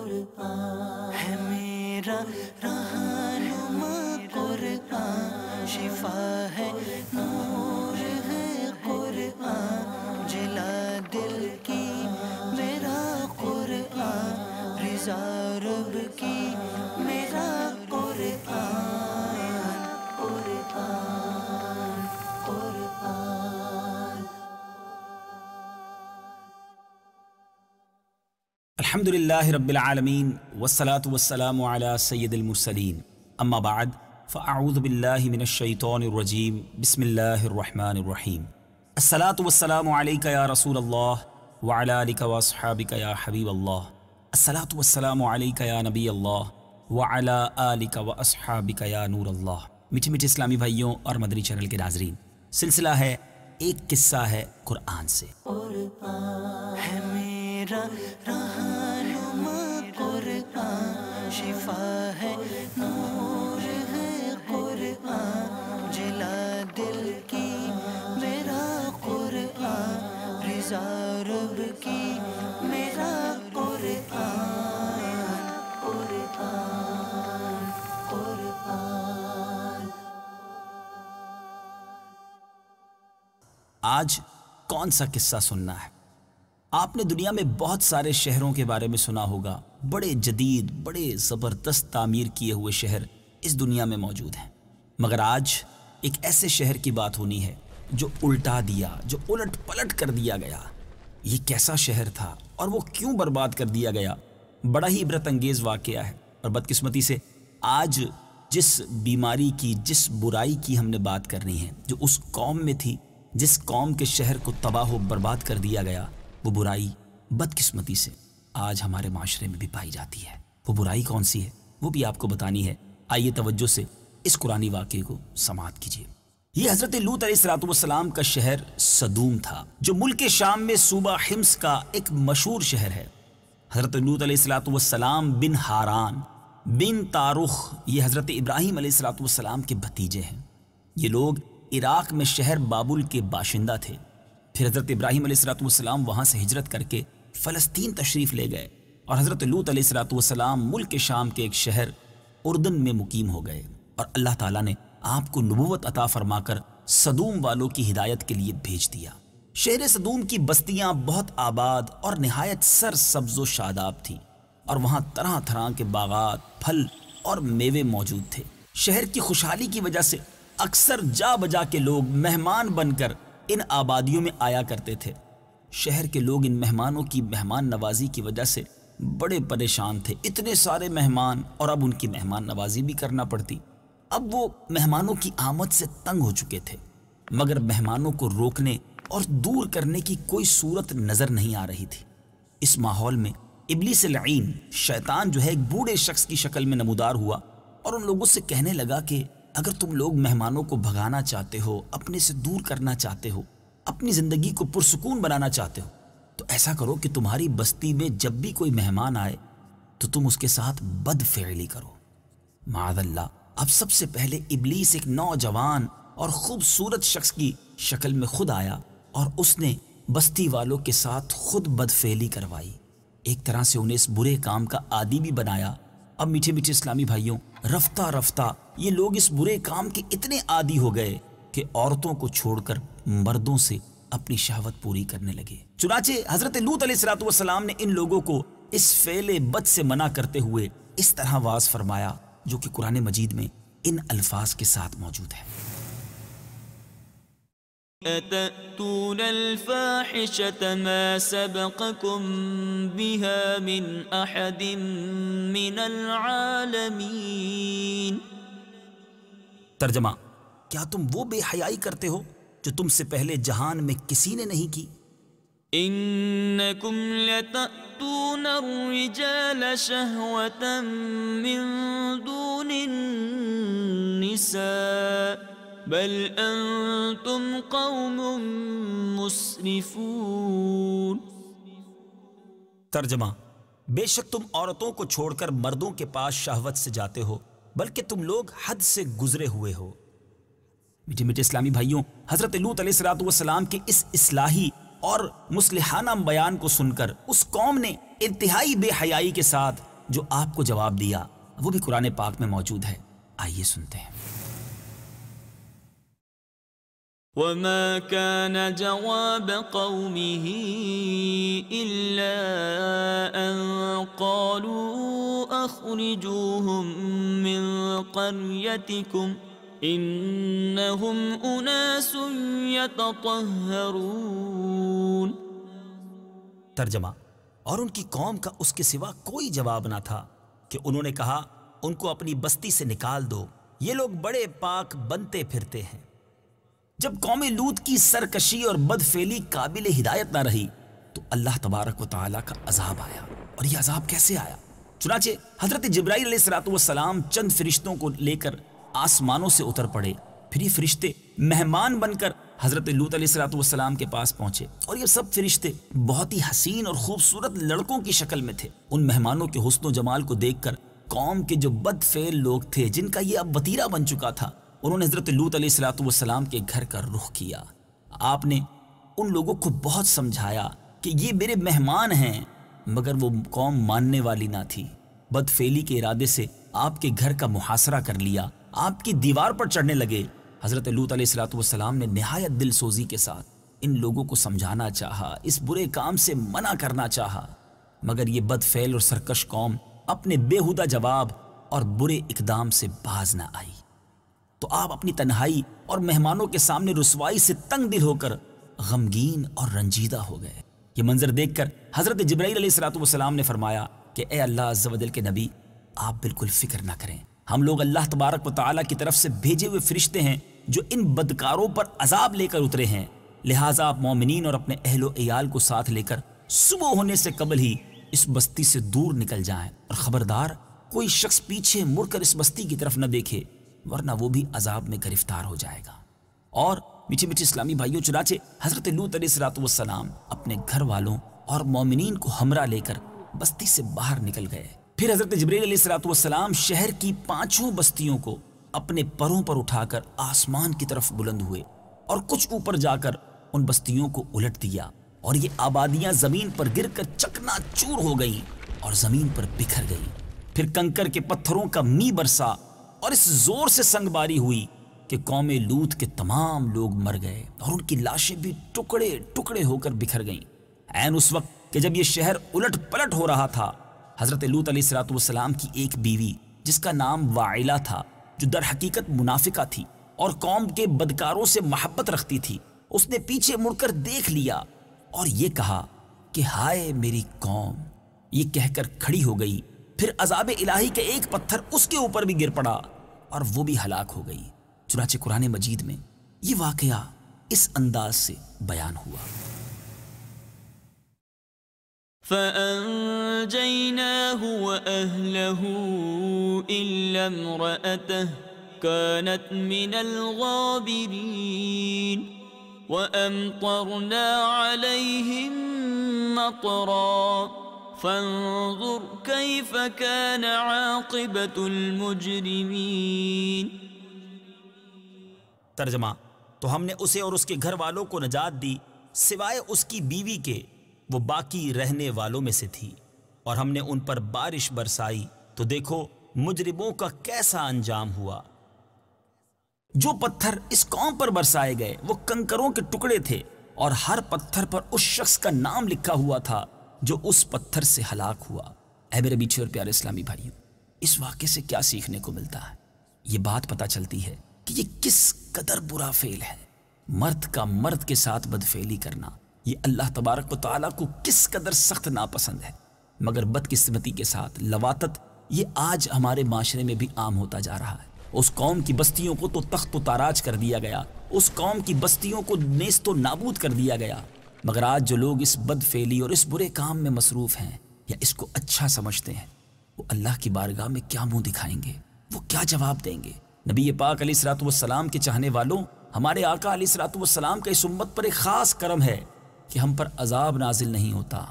قرآن ہے میرا رہنما، قرآن شفا ہے، نور ہے قرآن، جلا دل کی میرا قرآن، رضا رب کی میرا قرآن، قرآن قرآن۔ الحمدللہ رب العالمین والصلاة والسلام علی سید المرسلین، اما بعد فاعوذ باللہ من الشیطان الرجیم، بسم اللہ الرحمن الرحیم۔ الصلاة والسلام علیک یا رسول اللہ وعلی آلک واصحابک یا حبیب اللہ، الصلاة والسلام علیک یا نبی اللہ وعلی آلک واصحابک یا نور اللہ۔ میٹھے میٹھے اسلامی بھائیوں اور مدنی چینل کے ناظرین، سلسلہ ہے ایک قصہ ہے قرآن سے۔ قرآن ہے میرا رہنما، قرآن شفا ہے، نور ہے قرآن، جلا دل کی میرا قرآن، رضا رب کی میرا قرآن، قرآن قرآن۔ آج کون سا قصہ سننا ہے؟ آپ نے دنیا میں بہت سارے شہروں کے بارے میں سنا ہوگا، بڑے جدید، بڑے زبردست تعمیر کیے ہوئے شہر اس دنیا میں موجود ہیں، مگر آج ایک ایسے شہر کی بات ہونی ہے جو الٹا دیا، جو الٹ پلٹ کر دیا گیا۔ یہ کیسا شہر تھا اور وہ کیوں برباد کر دیا گیا؟ بڑا ہی عبرت انگیز واقعہ ہے، اور بدقسمتی سے آج جس بیماری کی، جس برائی کی ہم نے بات کرنی ہے، جو اس قوم میں تھی، جس قوم کے شہر کو تباہ و برباد کر دیا گیا، وہ برائی بدقسمتی سے آج ہمارے معاشرے میں بھی پائی جاتی ہے۔ وہ برائی کون سی ہے وہ بھی آپ کو بتانی ہے۔ آئیے توجہ سے اس قرآنی واقعے کو سماعت کیجیے۔ یہ حضرت لوط علیہ السلام کا شہر صدوم تھا، جو ملک شام میں صوبہ حمص کا ایک مشہور شہر ہے۔ حضرت لوط علیہ السلام بن ہاران بن تارخ، یہ حضرت ابراہیم علیہ السلام کے بھتیجے ہیں۔ یہ لوگ عراق میں شہر بابل کے باشندہ تھے۔ پھر حضرت ابراہیم علیہ السلام وہاں سے ہجرت کر کے فلسطین تشریف لے گئے، اور حضرت لوط علیہ السلام ملک شام کے ایک شہر اردن میں مقیم ہو گئے، اور اللہ تعالیٰ نے آپ کو نبوت عطا فرما کر صدوم والوں کی ہدایت کے لیے بھیج دیا۔ شہر صدوم کی بستیاں بہت آباد اور نہایت سر سبز و شاداب تھیں، اور وہاں طرح طرح کے باغات، پھل اور میوے موجود تھے۔ شہر کی خوشحالی کی وجہ سے اکثر جا بجا کے لوگ مہمان بن کر ان آبادیوں میں آیا کرتے تھے۔ شہر کے لوگ ان مہمانوں کی مہمان نوازی کی وجہ سے بڑے پریشان تھے، اتنے سارے مہمان، اور اب ان کی مہمان نوازی بھی کرنا پڑتی۔ اب وہ مہمانوں کی آمد سے تنگ ہو چکے تھے، مگر مہمانوں کو روکنے اور دور کرنے کی کوئی صورت نظر نہیں آ رہی تھی۔ اس ماحول میں ابلیس لعین، شیطان جو ہے، ایک بوڑھے شخص کی شکل میں نمودار ہوا، اور ان لوگوں سے کہنے لگا کہ اگر تم لوگ مہمانوں کو بھگانا چاہتے ہو، اپنے سے دور کرنا چاہتے ہو، اپنی زندگی کو پرسکون بنانا چاہتے ہو، تو ایسا کرو کہ تمہاری بستی میں جب بھی کوئی مہمان آئے تو تم اس کے ساتھ بد فعلی کرو۔ معاذ اللہ، اب سب سے پہلے ابلیس ایک نوجوان اور خوبصورت شخص کی شکل میں خود آیا، اور اس نے بستی والوں کے ساتھ خود بد فعلی کروائی، ایک طرح سے انہیں اس برے کام کا عادی بھی بنایا۔ اب میٹھے میٹھے اسلامی بھائیوں، رفتہ رفتہ یہ لوگ اس برے کام کے اتنے عادی ہو گئے کہ عورتوں کو چھوڑ کر مردوں سے اپنی شہوت پوری کرنے لگے۔ چنانچہ حضرت لوط علیہ السلام نے ان لوگوں کو اس فعل بد سے منع کرتے ہوئے اس طرح واعظ فرمایا، جو کہ قرآن مجید میں ان الفاظ کے ساتھ موجود ہے۔ أتأتون الفاحشة ما سبقكم بها من أحد من العالمين۔ ترجمہ، کیا تم وہ بے حیائی کرتے ہو جو تم سے پہلے جہان میں کسی نے نہیں کی؟ إنكم لتأتون الرجال شهوة من دون النساء بل انتم قوم مسرفون۔ ترجمہ، بے شک تم عورتوں کو چھوڑ کر مردوں کے پاس شہوت سے جاتے ہو، بلکہ تم لوگ حد سے گزرے ہوئے ہو۔ میٹھے میٹھے اسلامی بھائیوں، حضرت لوط علیہ السلام کے اس اصلاحی اور مصلحانہ بیان کو سن کر اس قوم نے انتہائی بے حیائی کے ساتھ جو آپ کو جواب دیا وہ بھی قرآن پاک میں موجود ہے، آئیے سنتے ہیں۔ وما كان جواب قومه إلا أن قالوا أخرجوهم من قريتكم إنهم أناس يتطهرون۔ ترجمہ، اور ان کی قوم کا اس کے سوا کوئی جواب نہ تھا کہ انہوں نے کہا ان کو اپنی بستی سے نکال دو، یہ لوگ بڑے پاک بنتے پھرتے ہیں۔ جب قوم لوط کی سرکشی اور بدفعلی قابل ہدایت نہ رہی تو اللہ تبارک و تعالیٰ کا عذاب آیا۔ اور یہ عذاب کیسے آیا؟ چنانچہ حضرت جبرائیل علیہ السلام چند فرشتوں کو لے کر آسمانوں سے اتر پڑے، پھر یہ فرشتے مہمان بن کر حضرت لوط علیہ السلام کے پاس پہنچے، اور یہ سب فرشتے بہت ہی حسین اور خوبصورت لڑکوں کی شکل میں تھے۔ ان مہمانوں کے حسن و جمال کو دیکھ کر قوم کے جو بد فعل لوگ تھے، جن کا یہ اب وتیرہ بن چکا تھا، انہوں نے حضرت لوط علیہ السلام کے گھر کا رخ کیا۔ آپ نے ان لوگوں کو بہت سمجھایا کہ یہ میرے مہمان ہیں، مگر وہ قوم ماننے والی نہ تھی۔ بد فعلی کے ارادے سے آپ کے گھر کا محاصرہ کر لیا، آپ کی دیوار پر چڑھنے لگے۔ حضرت لوط علیہ السلام نے نہایت دل سوزی کے ساتھ ان لوگوں کو سمجھانا چاہا، اس برے کام سے منع کرنا چاہا، مگر یہ بد فعل اور سرکش قوم اپنے بےہودہ جواب اور برے اقدام سے باز نہ آئی۔ تو آپ اپنی تنہائی اور مہمانوں کے سامنے رسوائی سے تنگ دل ہو کر غمگین اور رنجیدہ ہو گئے۔ یہ منظر دیکھ کر حضرت جبرائیل علیہ السلام نے فرمایا کہ اے اللہ عز و جل کے نبی، آپ بالکل فکر نہ کریں، ہم لوگ اللہ تبارک و تعالیٰ کی طرف سے بھیجے ہوئے فرشتے ہیں جو ان بدکاروں پر عذاب لے کر اترے ہیں، لہٰذا آپ مومنین اور اپنے اہل و عیال کو ساتھ لے کر صبح ہونے سے قبل ہی اس بستی سے دور نکل جائیں، اور خبردار کوئی شخص پیچھے مڑ کر اس بستی کی طرف نہ دیکھے، ورنہ وہ بھی عذاب میں گرفتار ہو جائے گا۔ اور میٹھے میٹھے اسلامی بھائیوں، چنانچہ حضرت لوط علیہ السلام اپنے گھر والوں اور مومنین کو ہمراہ لے کر بستی سے باہر نکل گئے۔ پھر حضرت جبرائیل علیہ السلام شہر کی 5 بستیوں کو اپنے پروں پر اٹھا کر آسمان کی طرف بلند ہوئے، اور کچھ اوپر جا کر ان بستیوں کو الٹ دیا، اور یہ آبادیاں زمین پر گر کر چکنا چور ہو گئیں اور زمین پر بکھر گئیں۔ پھر کنکر کے پتھروں کا می برسا اور اس زور سے سنگ باری ہوئی کہ قوم لوط کے تمام لوگ مر گئے، اور ان کی لاشیں بھی ٹکڑے ٹکڑے ہو کر بکھر گئیں۔ عین اس وقت کہ جب یہ شہر الٹ پلٹ ہو رہا تھا، حضرت لوط علیہ السلام کی ایک بیوی جس کا نام واعلہ تھا، جو در حقیقت منافقہ تھی اور قوم کے بدکاروں سے محبت رکھتی تھی، اس نے پیچھے مڑ کر دیکھ لیا اور یہ کہا کہ ہائے میری قوم، یہ کہہ کر کھڑی ہو گئی۔ پھر عذاب الہی کے ایک پتھر اس کے اوپر بھی گر پڑا اور وہ بھی ہلاک ہو گئی۔ چنانچہ قرآن مجید میں یہ واقعہ اس انداز سے بیان ہوا۔ فَأَنجَيْنَاهُ وَأَهْلَهُ إِلَّا امْرَأَتَهُ كَانَتْ مِنَ الْغَابِرِينَ وَأَمْطَرْنَا عَلَيْهِمْ مَطَرًا فانظر كيف كان عاقبة المجرمين۔ ترجمہ، تو ہم نے اسے اور اس کے گھر والوں کو نجات دی سوائے اس کی بیوی کے، وہ باقی رہنے والوں میں سے تھی، اور ہم نے ان پر بارش برسائی تو دیکھو مجرموں کا کیسا انجام ہوا۔ جو پتھر اس قوم پر برسائے گئے وہ کنکروں کے ٹکڑے تھے، اور ہر پتھر پر اس شخص کا نام لکھا ہوا تھا جو اس پتھر سے ہلاک ہوا۔ اے میرے میٹھے اور پیارے اسلامی بھائیوں، اس واقعے سے کیا سیکھنے کو ملتا ہے؟ یہ بات پتہ چلتی ہے کہ یہ کس قدر برا فعل ہے۔ مرد کا مرد کے ساتھ بدفعلی کرنا یہ اللہ تبارک و تعالیٰ کو کس قدر سخت ناپسند ہے، مگر بدقسمتی کے ساتھ لواطت یہ آج ہمارے معاشرے میں بھی عام ہوتا جا رہا ہے۔ اس قوم کی بستیوں کو تو تخت و تاراج کر دیا گیا، اس قوم کی بستیوں کو نیست و نابود کر دیا گیا، مگر آج جو لوگ اس بد فعلی اور اس برے کام میں مصروف ہیں یا اس کو اچھا سمجھتے ہیں، وہ اللہ کی بارگاہ میں کیا منہ دکھائیں گے؟ وہ کیا جواب دیں گے؟ نبی پاک علیہ السلام کے چاہنے والوں، ہمارے آقا علیہ السلام کا اس امت پر ایک خاص کرم ہے کہ ہم پر عذاب نازل نہیں ہوتا،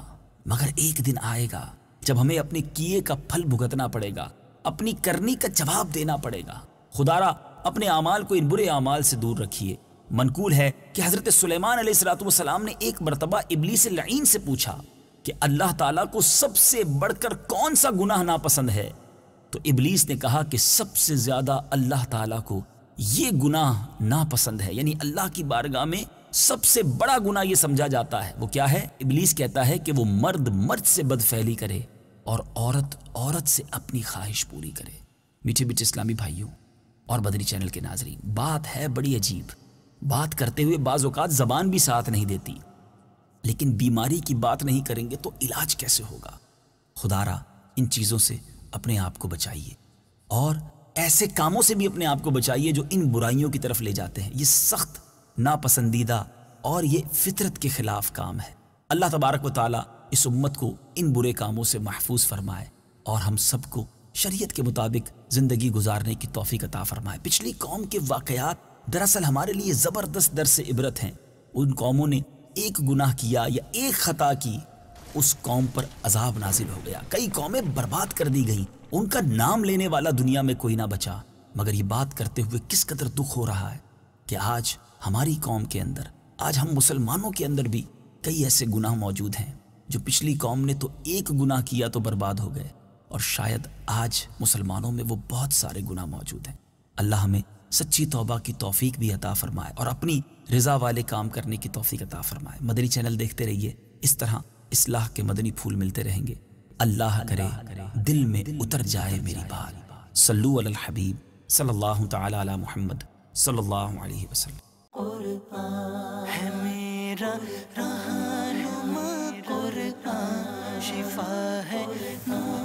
مگر ایک دن آئے گا جب ہمیں اپنے کیے کا پھل بھگتنا پڑے گا، اپنی کرنی کا جواب دینا پڑے گا۔ خدارا اپنے اعمال کو ان برے اعمال سے دور رکھیے۔ منقول ہے کہ حضرت سلیمان علیہ السلام نے ایک مرتبہ ابلیس لعین سے پوچھا کہ اللہ تعالیٰ کو سب سے بڑھ کر کون سا گناہ ناپسند ہے، تو ابلیس نے کہا کہ سب سے زیادہ اللہ تعالیٰ کو یہ گناہ ناپسند ہے، یعنی اللہ کی بارگاہ میں سب سے بڑا گناہ یہ سمجھا جاتا ہے۔ وہ کیا ہے؟ ابلیس کہتا ہے کہ وہ مرد مرد سے بدفعلی کرے اور عورت عورت سے اپنی خواہش پوری کرے۔ میٹھے میٹھے اسلامی بھائیوں اور مدنی چینل کے ناظرین، بات ہے بڑی عجیب، بات کرتے ہوئے بعض اوقات زبان بھی ساتھ نہیں دیتی، لیکن بیماری کی بات نہیں کریں گے تو علاج کیسے ہوگا؟ خدارا ان چیزوں سے اپنے آپ کو بچائیے اور ایسے کاموں سے بھی اپنے آپ کو بچائیے جو ان برائیوں کی طرف لے جاتے ہیں۔ یہ سخت ناپسندیدہ اور یہ فطرت کے خلاف کام ہے۔ اللہ تبارک و تعالیٰ اس امت کو ان برے کاموں سے محفوظ فرمائے اور ہم سب کو شریعت کے مطابق زندگی گزارنے کی توفیق عطا فرمائے۔ پچھلی قوم کے واقعات دراصل ہمارے لیے زبردست درس عبرت ہیں۔ ان قوموں نے ایک گناہ کیا یا ایک خطا کی، اس قوم پر عذاب نازل ہو گیا، کئی قومیں برباد کر دی گئیں، ان کا نام لینے والا دنیا میں کوئی نہ بچا۔ مگر یہ بات کرتے ہوئے کس قدر دکھ ہو رہا ہے کہ آج ہماری قوم کے اندر، آج ہم مسلمانوں کے اندر بھی کئی ایسے گناہ موجود ہیں جو پچھلی قوم نے تو ایک گناہ کیا تو برباد ہو گئے، اور شاید آج مسلمانوں میں وہ بہت سارے گناہ موجود ہیں۔ اللہ ہمیں سچی توبہ کی توفیق بھی عطا فرمائے اور اپنی رضا والے کام کرنے کی توفیق عطا فرمائے۔ مدنی چینل دیکھتے رہیے، اس طرح اصلاح کے مدنی پھول ملتے رہیں گے۔ اللہ کرے دل میں اتر جائے میری بات۔ صلو علی الحبیب صلی اللہ تعالی علی محمد صلی اللہ علیہ وسلم۔ قرآن ہے میرا رہنما، قرآن شفا ہے نور